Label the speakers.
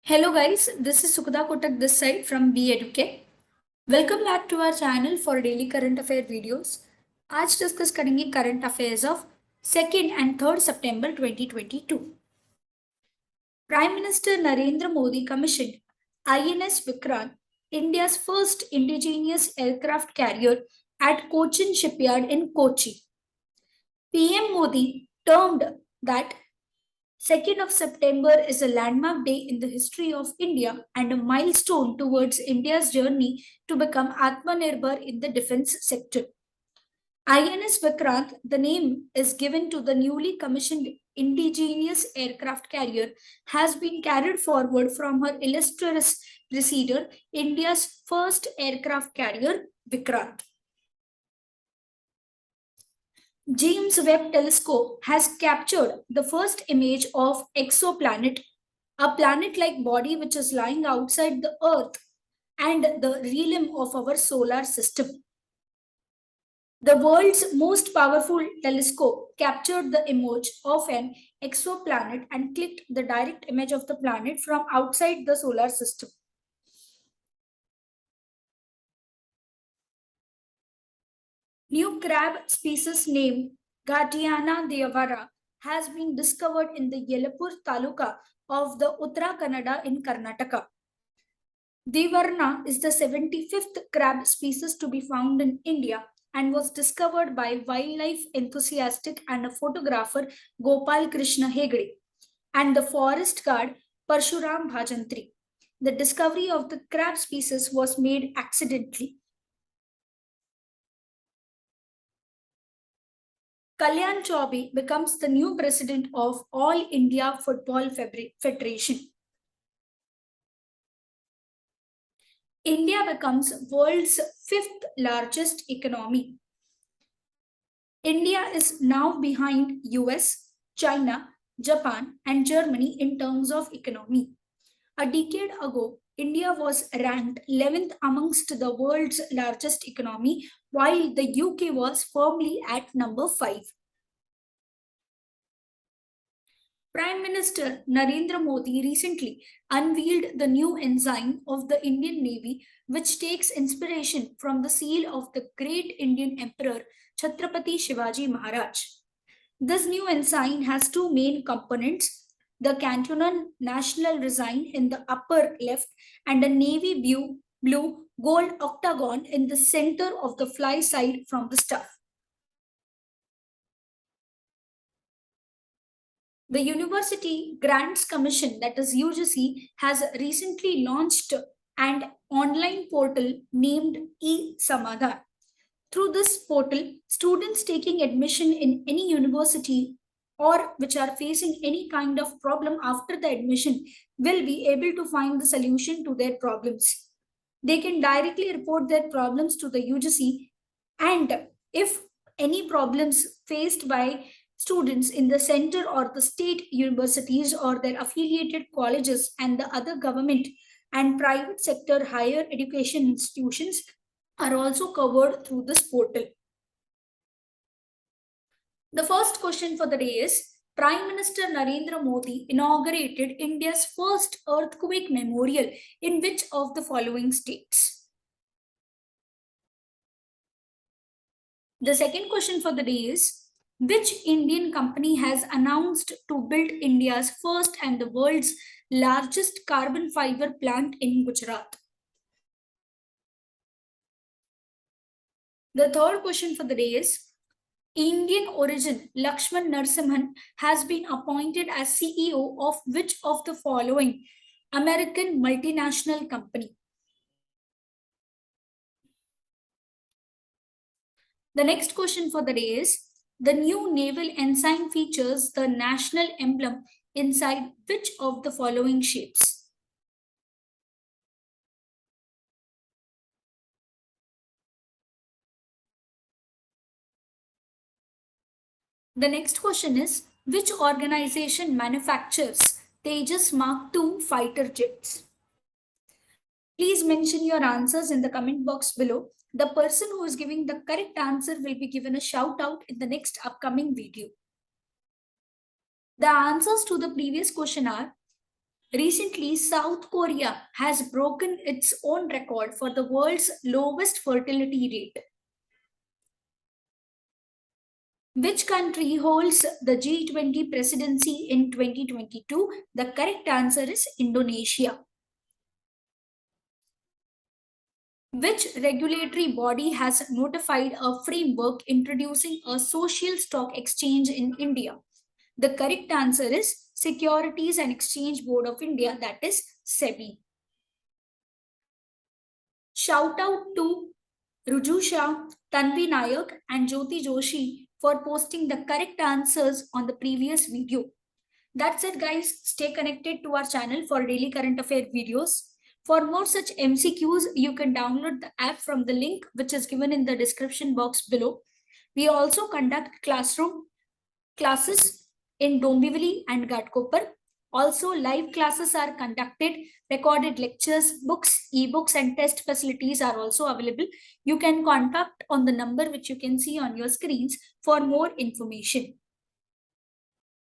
Speaker 1: Hello guys, this is Sukada Kotak this side from EduCARE. Welcome back to our channel for daily current affair videos. आज discuss करेंगे current affairs of 2nd and 3rd September 2022. Prime Minister Narendra Modi commissioned INS Vikrant, India's first indigenous aircraft carrier at Cochin Shipyard in Kochi. PM Modi termed that 2nd of September is a landmark day in the history of India and a milestone towards India's journey to become Atmanirbhar in the defense sector. INS Vikrant, the name is given to the newly commissioned indigenous aircraft carrier, has been carried forward from her illustrious predecessor, India's first aircraft carrier, Vikrant. James Webb Telescope has captured the first image of exoplanet, a planet-like body which is lying outside the Earth and the realm of our solar system. The world's most powerful telescope captured the image of an exoplanet and clicked the direct image of the planet from outside the solar system. New crab species named Gatiana deavara has been discovered in the Yelapur Taluka of the Uttara Kannada in Karnataka. Devarna is the 75th crab species to be found in India and was discovered by wildlife enthusiast and a photographer Gopal Krishna Hegde and the forest guard Parshuram Bhajantri. The discovery of the crab species was made accidentally. Kalyan Chaubey becomes the new president of All India Football Federation. India becomes world's 5th largest economy. India is now behind US, China, Japan, and Germany in terms of economy. A decade ago, India was ranked 11th amongst the world's largest economy, while the UK was firmly at number 5. Prime Minister Narendra Modi recently unveiled the new ensign of the Indian Navy, which takes inspiration from the seal of the great Indian Emperor Chhatrapati Shivaji Maharaj. This new ensign has two main components: the cantonal national ensign in the upper left and a navy blue gold octagon in the center of the fly side from the staff. The University Grants Commission, that is UGC, has recently launched an online portal named e-Samadhan. Through this portal, students taking admission in any university or which are facing any kind of problem after the admission will be able to find the solution to their problems. They can directly report their problems to the UGC, and if any problems faced by students in the center or the state universities or their affiliated colleges and the other government and private sector higher education institutions are also covered through this portal. The first question for the day is, Prime Minister Narendra Modi inaugurated India's first earthquake memorial in which of the following states? The second question for the day is, which Indian company has announced to build India's first and the world's largest carbon fiber plant in Gujarat? The third question for the day is, Indian origin Lakshman Narasimhan has been appointed as CEO of which of the following American multinational company? The next question for the day is, the new naval ensign features the national emblem inside which of the following shapes? The next question is, which organization manufactures Tejas Mark II fighter jets? Please mention your answers in the comment box below. The person who is giving the correct answer will be given a shout out in the next upcoming video. The answers to the previous question are Recently, South Korea has broken its own record for the world's lowest fertility rate. Which country holds the G20 presidency in 2022? The correct answer is Indonesia. Which regulatory body has notified a framework introducing a social stock exchange in India? The correct answer is Securities and Exchange Board of India, that is SEBI. Shout out to Rujusha, Tanvi Nayak, and Jyoti Joshi for posting the correct answers on the previous video. That's it, guys. Stay connected to our channel for daily current affair videos. For more such MCQs, you can download the app from the link which is given in the description box below. We also conduct classroom classes in Dombivli and Ghatkopar. Also, live classes are conducted, recorded lectures, books, ebooks, and test facilities are also available. You can contact on the number which you can see on your screens for more information.